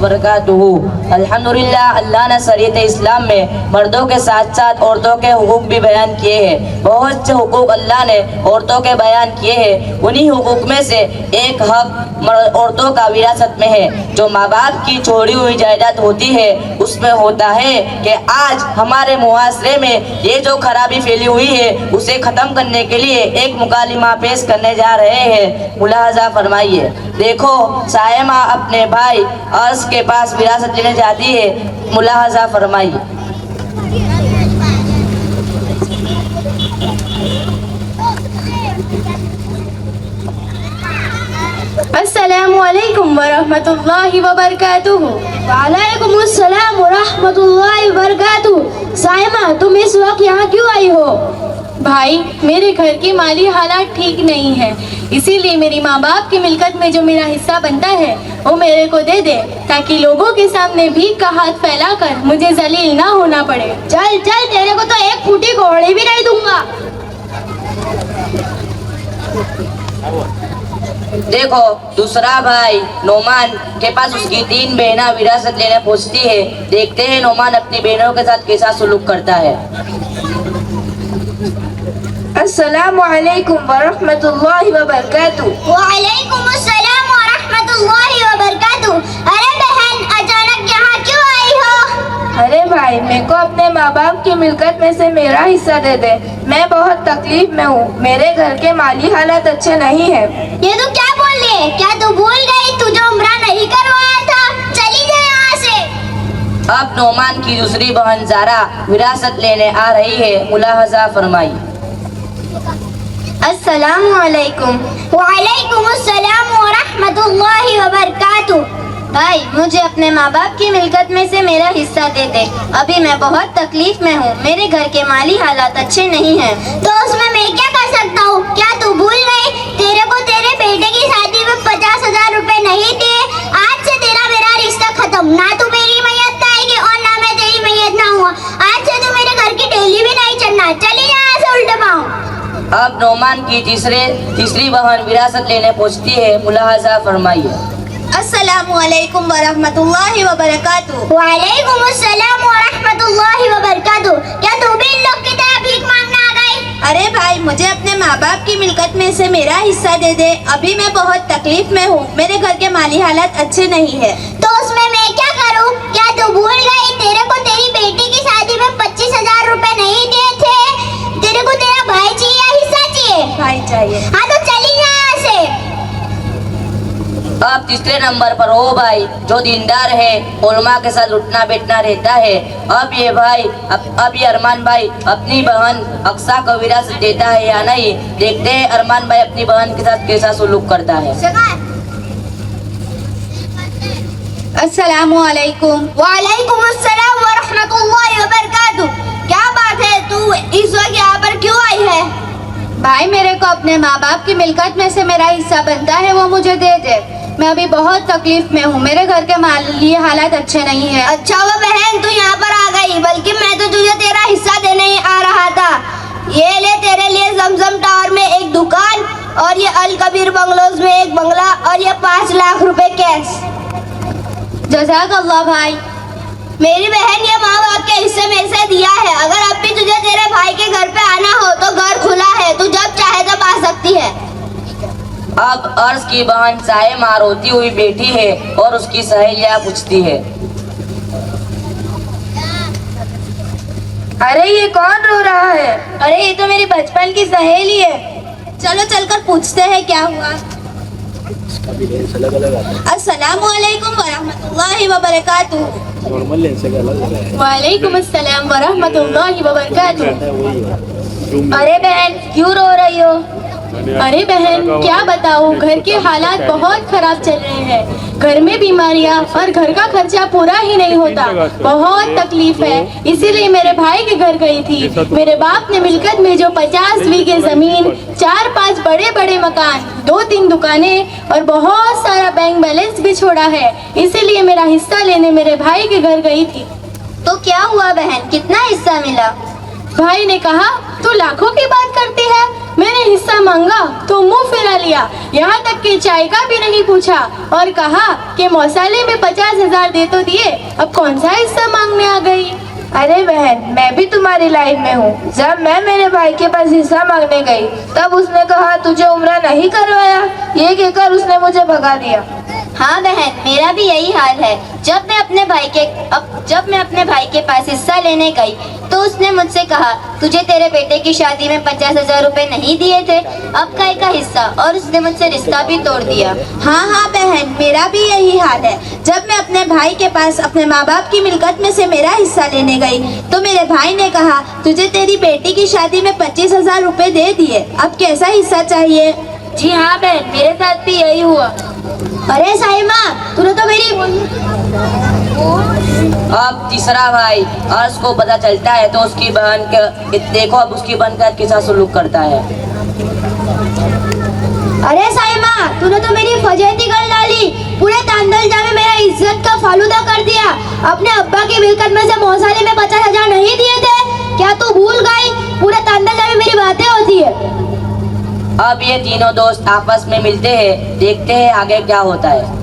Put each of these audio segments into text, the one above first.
वबरकातुहू। अल्हम्दुलिल्लाह, अल्लाह ने शरीयत इस्लाम में मर्दों के साथ साथ औरतों के हुकूक भी बयान किए हैं। बहुत से हुकूक अल्लाह ने औरतों के बयान किए हैं। उन्हीं हुकूक में से एक हक औरतों का विरासत में है। जो माँ बाप की छोड़ी हुई जायदाद होती है उसमें होता है कि आज हमारे मुआशरे में ये जो खराबी फैली हुई है उसे ख़त्म करने के लिए एक मुकालिमा पेश करने जा रहे हैं। मुलाहजा फरमाइए। देखो, सायमा अपने भाई अर्श के पास विरासत लेने जाती है। मुलाहजा फरमाइए। अस्सलामु अलैकुम वरहमतुल्लाहि वबरकातुहू। वालेकुम अस्सलाम वरहमतुल्लाहि वबरकातुहू। सायमा, तुम इस वक्त यहाँ क्यों आई हो? भाई, मेरे घर की माली हालात ठीक नहीं है, इसीलिए मेरी माँ बाप की मिल्कत में जो मेरा हिस्सा बनता है वो मेरे को दे दे, ताकि लोगों के सामने भीख का हाथ फैलाकर मुझे जलील ना होना पड़े। चल चल, तेरे को तो एक फूटी घोड़ी भी नहीं दूंगा। देखो, दूसरा भाई नोमान के पास उसकी 3 बहना विरासत लेने पहुंचती है। देखते हैं नोमान अपनी बहनों के साथ कैसा सलूक करता है। अस्सलामु अलैकुम वरहमतुल्लाहि वबरकातुहू। वालेकुम अस्सलाम वरहमतुल्लाहि वबरकातुहू। अरे बहन, अचानक यहाँ क्यों आई हो? अरे भाई, मेरे को अपने माँ बाप की मिल्कत में से मेरा हिस्सा दे दे। मैं बहुत तकलीफ में हूँ, मेरे घर के माली हालात अच्छे नहीं है। ये तू क्या बोल रही है? क्या तू भूल गई तुझे उम्रा नहीं करवाया था? चली जा यहाँ से। अब नोमान की दूसरी बहन जारा विरासत लेने आ रही है। मुलाहजा फरमाई। अस्सलामु अलैकुम। वालेकुम अस्सलाम वरहमतुल्लाहि वबरकातुहू। भाई, मुझे अपने माँ बाप की मिल्कत में से मेरा हिस्सा दे दे। अभी मैं बहुत तकलीफ में हूँ, मेरे घर के माली हालात अच्छे नहीं हैं। तो उसमें मैं क्या कर सकता हूँ? क्या तू भूल गई तेरे को तेरे बेटे की शादी में 50,000 रुपए नहीं दिए? आज से तेरा मेरा रिश्ता खत्म। ना तू मेरी मैयत आएगी और ना मैं तेरी मैयत ना हुआ। आज से तू मेरे घर की डेली भी नहीं चढ़ना। चली यहाँ से उल्टे पाँव। अब नोमान की तीसरी बहन विरासत लेने पहुंचती है। मुलाहजा फरमाइए। अस्सलामु अलैकुम वरहमतुल्लाहि वबरकातुहू। वालेकुम अस्सलाम वरहमतुल्लाहि वबरकातुहू। क्या तू भी इन लोग की तरह भीख मांगने आ गई? अरे भाई, मुझे अपने माँ बाप की मिल्कत में से मेरा हिस्सा दे दे। अभी मैं बहुत तकलीफ में हूँ, मेरे घर के माली हालात अच्छे नहीं है। तो उसमें मैं क्या करूँ? क्या तू भूल गई तेरे को तेरी बेटी की शादी में 25,000 रुपए नहीं दिए थे? तेरे को तेरा भाई चाहिए या हिस्सा चाहिए? भाई चाहिए। हाँ, तो चली जा यहाँ से। अब तीसरे नंबर पर वो भाई जो दीनदार है, उलमा के साथ उठना बैठना रहता है। अब ये भाई अब ये अरमान भाई अपनी बहन अक्सा को विरासत देता है या नहीं। देखते हैं अरमान भाई अपनी बहन के साथ कैसा सलूक करता है। अस्सलामु अलैकुम। वालेकुम अस्सलाम वरहमतुल्लाहि वबरकातुहू। क्या बात है, तू इस वक्त यहाँ पर क्यों आई है? भाई, मेरे को अपने माँ बाप की मिल्कत में से मेरा हिस्सा बनता है, वो मुझे दे दे। मैं अभी बहुत तकलीफ में हूँ, मेरे घर के माली हालात अच्छे नहीं है। अच्छा वो बहन, तू यहाँ पर आ गई, बल्कि मैं तो तुझे तेरा हिस्सा देने ही आ रहा था। ये ले तेरे लिए जमजम टावर में एक दुकान, और ये अल कबीर बंगलोज में एक बंगला, और ये 5 लाख रुपए कैश। जज़ाकल्लाह भाई। मेरी बहन, ये माँ बाप के हिस्से में से दिया है। अगर अब भी तुझे तेरे भाई के घर पे आना हो तो घर खुला है, तू जब चाहे तब आ सकती है। अब अर्श की बहन सायमा रोती हुई बैठी है और उसकी सहेलियां पूछती है। अरे ये कौन रो रहा है? अरे ये तो मेरी बचपन की सहेली है। चलो चलकर पूछते हैं क्या हुआ। अस्सलामु अलैकुम वरहमतुल्लाहि वबरकातुहू। नॉर्मल लेंस से अलग लग रहा है। वालेकुम अस्सलाम वरहमतुल्लाहि वबरकातुहू। अरे बहन, क्यों रो रही हो? अरे बहन, क्या बताऊँ, घर के हालात बहुत खराब चल रहे हैं। घर में बीमारियाँ और घर का खर्चा पूरा ही नहीं होता। बहुत तकलीफ है, इसीलिए मेरे भाई के घर गई थी। मेरे बाप ने मिल्कत में जो 50 बीघे जमीन, 4-5 बड़े बड़े मकान, 2-3 दुकानें और बहुत सारा बैंक बैलेंस भी छोड़ा है, इसीलिए मेरा हिस्सा लेने मेरे भाई के घर गई थी। तो क्या हुआ बहन, कितना हिस्सा मिला? भाई ने कहा, तू लाखों की बात करती है, मैंने हिस्सा मांगा तो मुंह फिरा लिया, यहाँ तक कि चाय का भी नहीं पूछा और कहा कि मौसाले में 50,000 दे तो दिए, अब कौन सा हिस्सा मांगने आ गई। अरे बहन, मैं भी तुम्हारी लाइन में हूँ। जब मैं मेरे भाई के पास हिस्सा मांगने गई तब उसने कहा तुझे उम्रा नहीं करवाया, ये कहकर उसने मुझे भगा दिया। हाँ बहन, मेरा भी यही हाल है। जब मैं अपने भाई के पास हिस्सा लेने गई तो उसने मुझसे कहा तुझे तेरे बेटे की शादी में 50,000 रुपए नहीं दिए थे, अब काय का हिस्सा, और उसने मुझसे रिश्ता भी तोड़ दिया। हाँ बहन, मेरा भी यही हाल है। जब मैं अपने भाई के पास अपने माँ बाप की मिल्कत में से मेरा हिस्सा लेने गई तो मेरे भाई ने कहा तुझे तेरी बेटी की शादी में 25,000 रुपए दे दिए, अब कैसा हिस्सा चाहिए। जी हाँ बहन, मेरे साथ भी यही हुआ। अरे साइमा, तूने तो मेरी अब तीसरा भाई अर्श को पता चलता है तो उसकी बहन के देखो अब उसकी बहन का कैसा सलूक करता है। अरे साइमा, तूने तो मेरी फजेती कर डाली, पूरे तांदलजा में मेरा इज्जत का फालूदा कर दिया। अपने अब्बा की मिल्कत में से मौसाले में 50,000 नहीं दिए थे, क्या तू भूल गई? पूरे तांदलजा में मेरी बातें होती है। अब ये तीनों दोस्त आपस में मिलते हैं, देखते हैं आगे क्या होता है।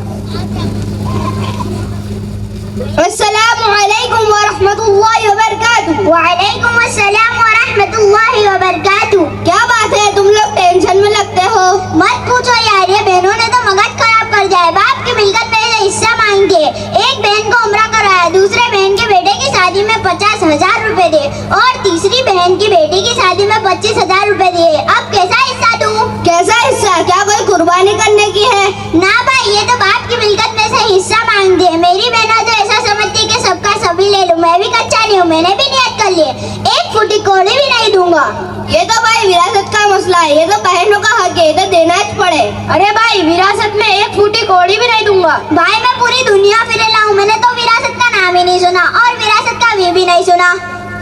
अस्सलामुअलैकुम वरहमतुल्लाहि वबरकातुहू। वालेकुम अस्सलाम वरहमतुल्लाहि वबरकातुहू। क्या बात है, तुम लोग टेंशन में लगते हो? मत पूछो यार, ये बहनों ने तो मगज खराब कर दिया है। बाप की मिल्कत में से हिस्सा मांगे, एक बहन को उम्रा कराया, दूसरे बहन के बेटे की शादी में 50,000 रुपए दे और तीसरी बहन की बेटी की शादी में 25,000 रुपए दिए। अब कैसा हिस्सा दूं? कैसा हिस्सा? क्या कोई कुर्बानी करने की है? ना भाई, ये तो बाप की मिल्कत में से हिस्सा मांग दे। मेरी बहना तो ऐसा समझती कि सबका सभी ले लूं। मैं भी कच्चा नहीं हूँ, मैंने भी नियत कर ली, एक फुटी कोड़ी भी नहीं दूंगा। ये तो भाई विरासत का मसला है, ये तो बहनों का हक है, ये तो देना ही पड़े। अरे भाई, विरासत में एक फूटी कौड़ी भी नहीं दूंगा। भाई मैं पूरी दुनिया फिरे लाऊं, मैंने तो विरासत का नाम ही नहीं सुना और विरासत का भी नहीं सुना।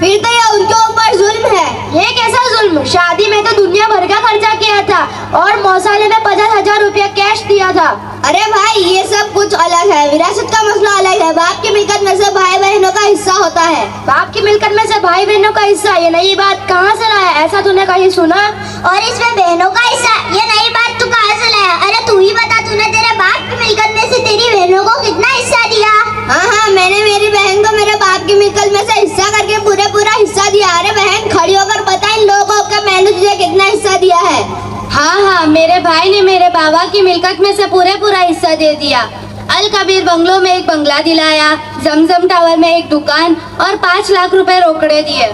फिर तो ये उनके ऊपर जुल्म है। ये कैसा जुल्म? शादी में तो दुनिया भर का खर्चा किया था और मौसाले में 50,000 रुपया कैश दिया था। अरे भाई, ये सब कुछ अलग है, विरासत का मसला अलग है। बाप की मिल्कत में से भाई बहनों का हिस्सा होता है। बाप की मिल्कत में से भाई बहनों का हिस्सा, ये नई बात कहाँ से लाया? ऐसा तूने कहीं सुना? और इसमें बहनों का हिस्सा, ये नई बात तू कहाँ से लाया? अरे तू ही बता, तूने तेरे बाप की मिल्कत में से तेरी बहनों को कितना हिस्सा दिया? हाँ, मैंने मेरी बहन को मेरे बाप की मिल्कत में से हिस्सा करके पूरा हिस्सा दिया। अरे बहन, खड़ी होकर बता इन लोगों का मैंने तुझे कितना हिस्सा दिया है। हाँ, मेरे भाई ने मेरे बाबा की मिल्कत में से पूरा हिस्सा दे दिया। अल कबीर बंगलों में एक बंगला दिलाया, जमजम टावर में एक दुकान और 5 लाख रुपए रोकड़े दिए।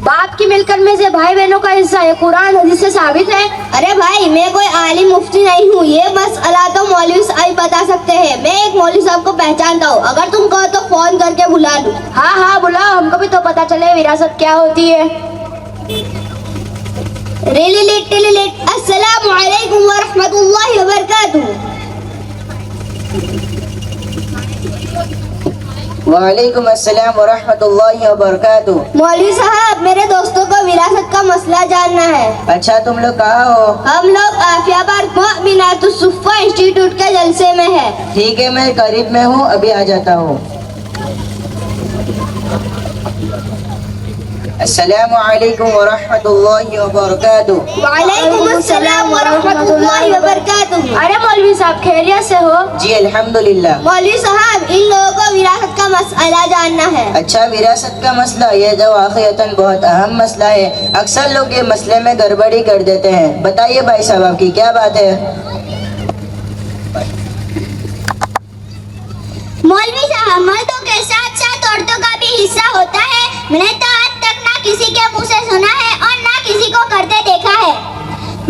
बाप की मिल्कत में से भाई बहनों का हिस्सा है, कुरान हदीस से साबित है। अरे भाई, मैं कोई आलिम मुफ्ती नहीं हूँ, ये मसला तो मौलवी साहब बता सकते हैं। मैं एक मौलवी साहब को पहचानता हूँ, अगर तुम कहो तो फोन करके बुला लूँ। हाँ, बुलाओ, हमको भी तो पता चले विरासत क्या होती है। अस्सलामु अलैकुम वरहमतुल्लाहि वबरकातुहू। वालेकुम अस्सलाम वरहमतुल्लाहि वबरकातुहू। मौलवी साहब, मेरे दोस्तों को विरासत का मसला जानना है। अच्छा, तुम लोग कहाँ हो? हम लोग आफियाबाद मोमिनातुस सुफ़ा इंस्टीट्यूट के जलसे में है। ठीक है, मैं करीब में हूँ, अभी आ जाता हूँ। अस्सलामु अलैकुम वरहमतुल्लाहि वबरकातुहू। वालेकुम अस्सलाम वरहमतुल्लाहि वबरकातुहू। अरे मौलवी साहब, खैरियत से हो? जी अल्हम्दुलिल्लाह। मौलवी साहब, इन लोगों को विरासत का मसला जानना है। अच्छा, विरासत का मसला, ये तो वाक़ईतन बहुत अहम मसला है। अक्सर लोग ये मसले में गड़बड़ी कर देते हैं। बताइए भाई साहब, आपकी क्या बात है? मौलवी साहब, मर्दों के साथ साथ औरतों का भी हिस्सा होता है। मैंने तो आज तक ना किसी के मुंह से सुना है और ना किसी को करते देखा है।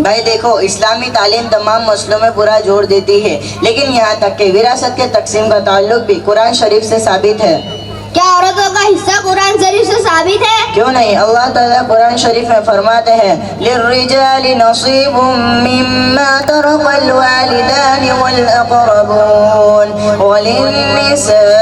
भाई देखो, इस्लामी तालीम तमाम मसलों में पूरा जोर देती है, लेकिन यहाँ तक कि विरासत के तकसीम का ताल्लुक भी कुरान शरीफ से साबित है। क्या औरतों का हिस्सा कुरान शरीफ से साबित है? क्यों नहीं, अल्लाह ताला कुरान शरीफ में फरमाते हैं लिर्रिजालि नसीबुम मिम्मा तरकल वालिदानि वल अक़रबून वलिन्निसाइ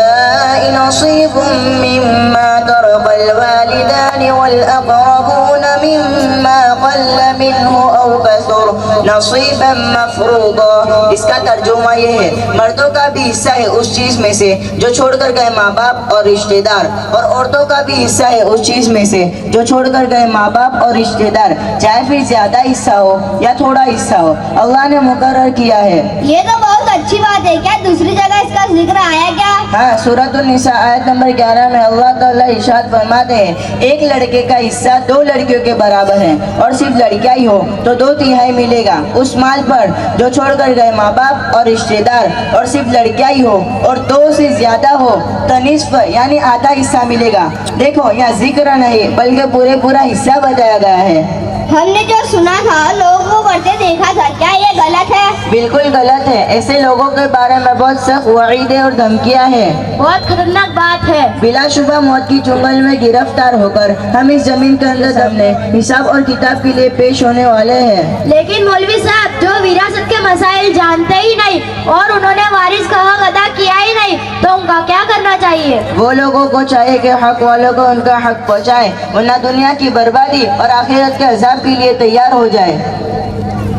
नसीबुम मिम्मा तरकल वालिदानि वल अक़रबून मिम्मा क़ल्ल मिन्हु औ कसुर नसीबन मफरूदा। इसका तर्जुमा ये है, मर्दों का भी हिस्सा है उस चीज में से जो छोड़कर गए माँ बाप और रिश्तेदार, और औरतों का भी हिस्सा है उस चीज में से जो छोड़कर गए माँ बाप और रिश्तेदार, चाहे फिर ज्यादा हिस्सा हो या थोड़ा हिस्सा हो, अल्लाह ने मुकर्रर किया है। ये तो बहुत अच्छी बात है। क्या दूसरी जगह इसका जिक्र आया क्या? हाँ, सूरत निसा आयत नंबर 11 में अल्लाह ताला इरशाद फरमाते हैं, एक लड़के का हिस्सा 2 लड़कियों के बराबर है, और सिर्फ लड़कियां ही हो तो 2/3 मिलेगा उस माल पर जो छोड़कर गए माँ बाप और रिश्तेदार, और सिर्फ लड़कियां ही हो और 2 से ज्यादा हो तो निस्फ यानी आधा हिस्सा मिलेगा। देखो, यहाँ जिक्र नहीं बल्कि पूरा हिस्सा बताया गया है। हमने जो सुना था, लोगों को करते देखा था, क्या ये गलत है? बिल्कुल गलत है। ऐसे लोगों के बारे में बहुत सख्त वईदें और धमकियां हैं। बहुत खतरनाक बात है। बिलाशुबा मौत की चुंगल में गिरफ्तार होकर हम इस जमीन के अंदर सामने हिसाब और किताब के लिए पेश होने वाले हैं। लेकिन मौलवी साहब, जो विरासत के मसाइल जानते ही नहीं और उन्होंने वारिस का हक अदा किया ही नहीं, तो उनका क्या करना चाहिए? वो लोगों को चाहिए कि हक वालों को उनका हक पहुँचाए, वरना दुनिया की बर्बादी और आखिरत के अजाब के लिए तैयार हो जाए।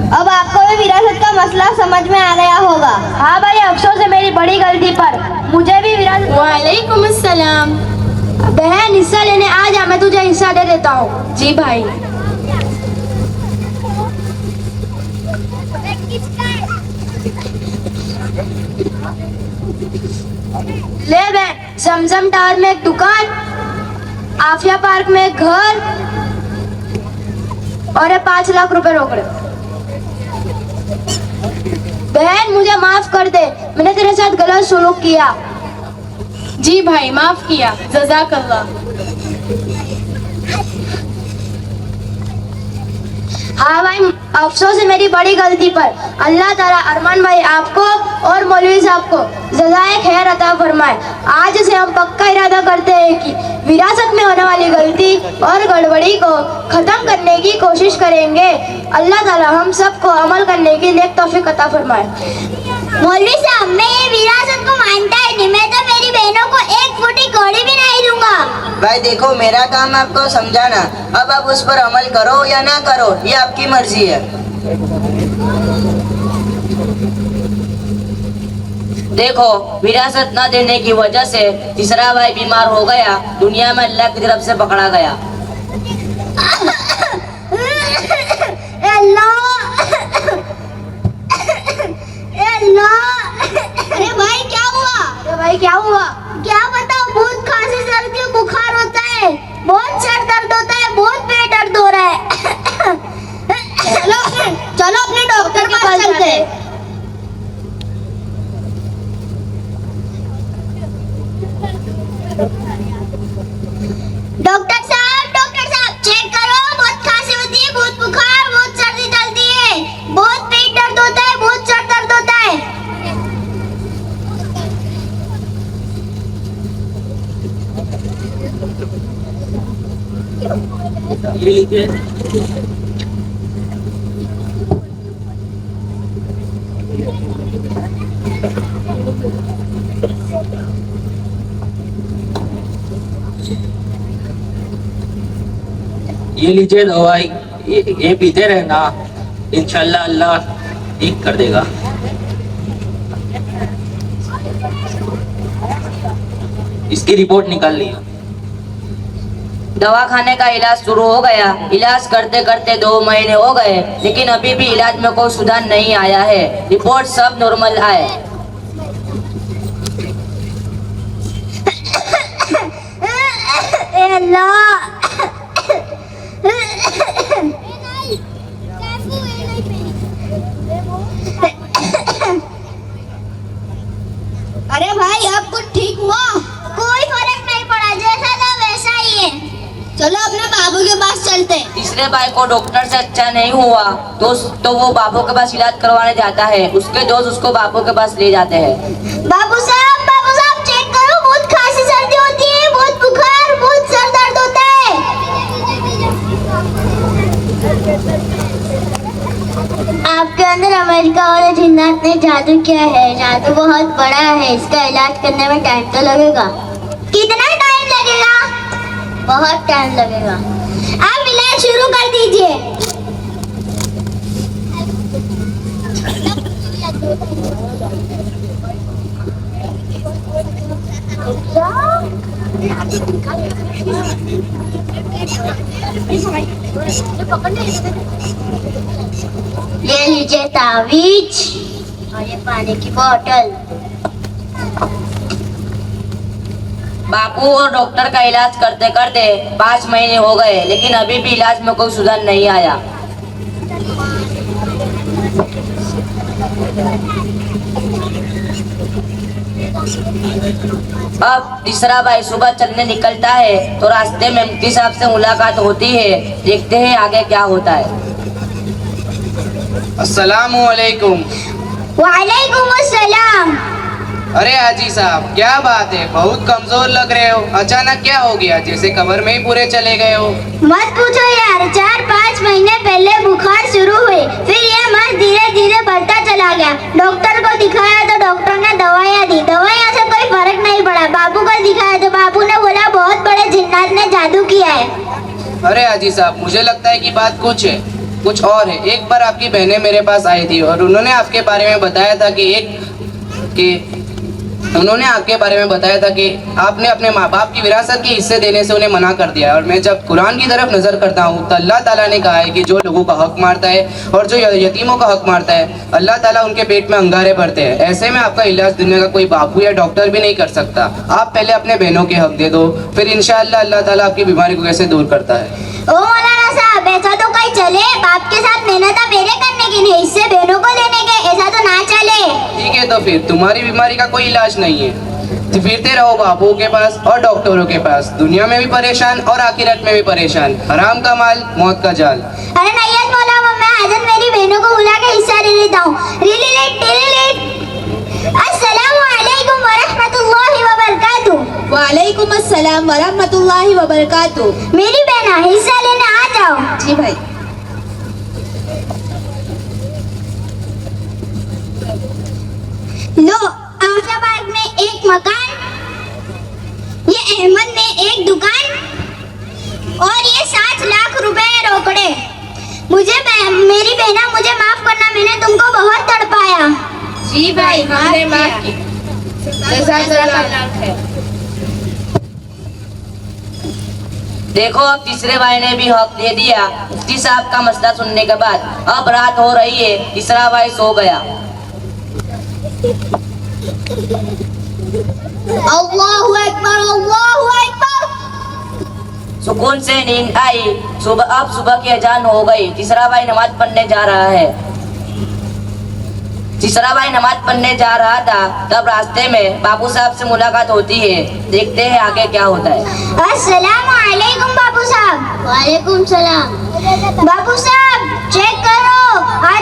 अब आपको भी विरासत का मसला समझ में आ गया होगा। हाँ भाई, अफसोस है मेरी बड़ी गलती पर। मुझे भी विरासत। वालेकुम अस्सलाम। बहन, हिस्सा लेने आ जा, मैं तुझे हिस्सा दे देता हूँ। जी भाई। ले बहन, जमजम टावर में एक दुकान, आफिया पार्क में एक घर और ये 5 लाख रुपए रोकड़े। बहन, मुझे माफ कर दे, मैंने तेरे साथ गलत सलूक किया। जी भाई, माफ किया, जज़ाकल्लाह। हाँ भाई, अफसोस है मेरी बड़ी गलती पर। अल्लाह ताला अरमान भाई आपको और मौलवी साहब को जज़ाए खैर अता फरमाए। आज से हम पक्का इरादा करते हैं कि विरासत में होने वाली गलती और गड़बड़ी को खत्म करने की कोशिश करेंगे। अल्लाह ताला हम सबको अमल करने की नेक तौफीक अता फरमाए। मौलवी साहब, मैं ये विरासत को मानता ही नहीं। मैं तो मेरी बहनों को 1 फुटी कौड़ी भी नहीं दूंगा। भाई देखो, मेरा काम आपको समझाना, अब आप उस पर अमल करो या ना करो, ये आपकी मर्जी है। देखो, विरासत न देने की वजह से तीसरा भाई बीमार हो गया, दुनिया में अल्लाह की तरफ से पकड़ा गया। अरे भाई, क्या हुआ? अरे भाई, क्या हुआ? क्या बताओ, बहुत खांसी, सर्दी, बुखार होता है, बहुत सर दर्द होता है, बहुत पेट दर्द हो रहा है। चलो अपने डॉक्टर के पास चलते हैं। डॉक्टर साहब, चेक करो, बहुत खांसी होती है, बहुत बुखार, बहुत सर्दी चलती है, बहुत पेट दर्द होता है, बहुत सर दर्द होता है। ये लीजिए। ये लीजिए दवाई, ये पीते रहना, इंशाल्लाह अल्लाह ठीक कर देगा। इसकी रिपोर्ट निकाल ली। दवा खाने का इलाज शुरू हो गया। इलाज करते करते 2 महीने हो गए, लेकिन अभी भी इलाज में कोई सुधार नहीं आया है। रिपोर्ट सब नॉर्मल आए। अरे भाई, अब कुछ ठीक हुआ? कोई फर्क नहीं पड़ा, जैसा था वैसा ही है। चलो अपने बाबू के पास चलते हैं। तीसरे भाई को डॉक्टर से अच्छा नहीं हुआ तो वो बाबू के पास इलाज करवाने जाता है। उसके दोस्त उसको बाबू के पास ले जाते हैं। बाबू साहब, चेक करो, बहुत खांसी सर्दी होती है, बहुत बुखार, बहुत सर दर्द होता है। आपके अंदर अमेरिका वाले जिन्नात ने जादू किया है। जादू बहुत बड़ा है, इसका इलाज करने में टाइम तो लगेगा। कितना टाइम लगेगा? बहुत टाइम लगेगा। आप इलाज शुरू कर दीजिए। ये लीजिए तावीज और ये पानी की बोतल। बापू और डॉक्टर का इलाज करते करते 5 महीने हो गए, लेकिन अभी भी इलाज में कोई सुधार नहीं आया। अब तीसरा भाई सुबह चलने निकलता है तो रास्ते में मुफ्ती साहब से मुलाकात होती है। देखते हैं आगे क्या होता है। अस्सलामु अलैकुम। वालेकुम अस्सलाम। अरे हाजी साहब, क्या बात है, बहुत कमजोर लग रहे हो। अचानक क्या हो गया, जैसे कब्र में ही पूरे चले गए हो। मत पूछो यार, 4-5 महीने पहले बुखार शुरू हुई, फिर ये मर्ज धीरे धीरे बढ़ता चला गया। डॉक्टर को दिखाया तो डॉक्टर ने दवाइयाँ दी, दवाइयाँ से कोई फर्क नहीं पड़ा। बाबू को दिखाया तो बाबू ने बोला बहुत बड़े जिन्नात ने जादू किया है। अरे हाजी साहब, मुझे लगता है कि बात कुछ और है। एक बार आपकी बहनें मेरे पास आई थी और उन्होंने आपके बारे में बताया था कि आपने अपने माँ बाप की विरासत के हिस्से देने से उन्हें मना कर दिया। और मैं जब कुरान की तरफ नजर करता हूँ तो अल्लाह ताला ने कहा है कि जो लोगों का हक मारता है और जो यतीमों का हक मारता है, अल्लाह ताला उनके पेट में अंगारे भरते हैं। ऐसे में आपका इलाज दुनिया का कोई बापू या डॉक्टर भी नहीं कर सकता। आप पहले अपने बहनों के हक दे दो, फिर इंशाअल्लाह अल्लाह ताला आपकी बीमारी को कैसे दूर करता है। ओ मौलाना साहब, ऐसा तो कहीं चले, बाप के साथ मेहनत मेरे करने की नहीं, इससे बहनों को लेने के, ऐसा तो ना चले। ठीक है, तो फिर तुम्हारी बीमारी का कोई इलाज नहीं है तो फिरते रहो बाबुओं के पास और डॉक्टरों के पास, दुनिया में भी परेशान और आखिरत में भी परेशान। हराम का माल, मौत का जाल। अरे नहीं मौलाना, मैं आज मेरी बहनों को बुला के हिस्सा ले लेता हूँ। अस्सलामु अलैकुम वरहमतुल्लाहि वबरकातुहू। वालेकुम अस्सलाम वरहमतुल्लाहि वबरकातुहू। मेरी बहना हिस्सा लेने आ जाओ। जी भाई। लो, आशाबाद में एक मकान, ये अहमद में एक दुकान और ये 7 लाख रुपए रोकड़े। मेरी बहना मुझे माफ करना, मैंने तुमको बहुत तड़पाया। जी भाई, हमने माफ की। देखो, अब तीसरे भाई ने भी हक दे दिया। मुफ्ती साहब का मसला सुनने के बाद अब रात हो रही है, तीसरा भाई सो गया। अल्लाहु अकबर, अल्लाहु अकबर। सुकून से नींद आई। अब सुबह की अजान हो गई। तीसरा भाई नमाज पढ़ने जा रहा था। तब रास्ते में बाबू साहब से मुलाकात होती है। देखते हैं आगे क्या होता है। अस्सलामु अलैकुम बाबू साहब। वालेकुम सलाम। बाबू साहब, चेक करो, आज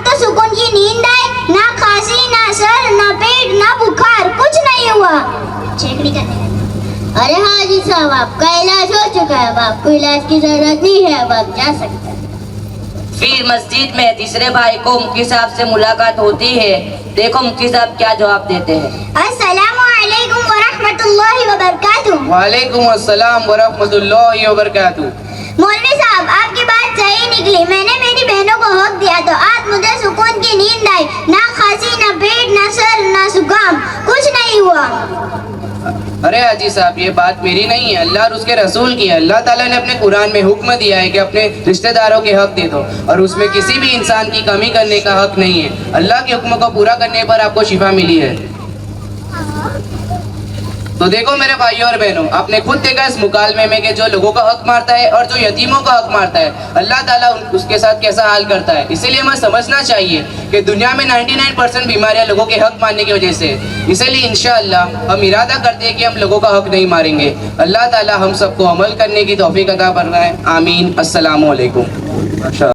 तो सुकून की नींद आई, ना खांसी, ना सर, ना पेट, ना बुखार, कुछ नहीं हुआ। चेक नहीं करने। अरे हाँ जी साहब, आपका इलाज हो चुका है, आपको इलाज की जरूरत नहीं है, अब आप जा सकते हैं। फिर मस्जिद में तीसरे भाई को मुफ्ती साहब से मुलाकात होती है। देखो मुफ्ती साहब क्या जवाब देते हैं। अस्सलामु अलैकुम वरहमतुल्लाहि वबरकातुहू। वालेकुम अस्सलाम वरहमतुल्लाहि वबरकातुहू। मौलवी साहब, आपकी बात सही निकली। मैंने मेरी बहनों को हक दिया तो आज मुझे सुकून की नींद आई, ना खांसी, ना पेट, ना सर, ना जुकाम, कुछ नहीं हुआ। अरे हाजी साहब, ये बात मेरी नहीं है, अल्लाह और उसके रसूल की है। अल्लाह ताला ने अपने कुरान में हुक्म दिया है कि अपने रिश्तेदारों के हक दे दो, और उसमें किसी भी इंसान की कमी करने का हक नहीं है। अल्लाह के हुक्म को पूरा करने पर आपको शिफा मिली है। तो देखो मेरे भाइयों और बहनों, आपने खुद देखा इस मुकालमे में कि जो लोगों का हक मारता है और जो यतीमों का हक मारता है, अल्लाह ताला उसके साथ कैसा हाल करता है। इसीलिए हमें समझना चाहिए कि दुनिया में 99% बीमारियां लोगों के हक मारने की वजह से। इसीलिए इंशाअल्लाह हम इरादा करते हैं कि हम लोगों का हक नहीं मारेंगे। अल्लाह ताला हम सबको अमल करने की तौफीक अता फरमाए। आमीन। अस्सलामु अलैकुम।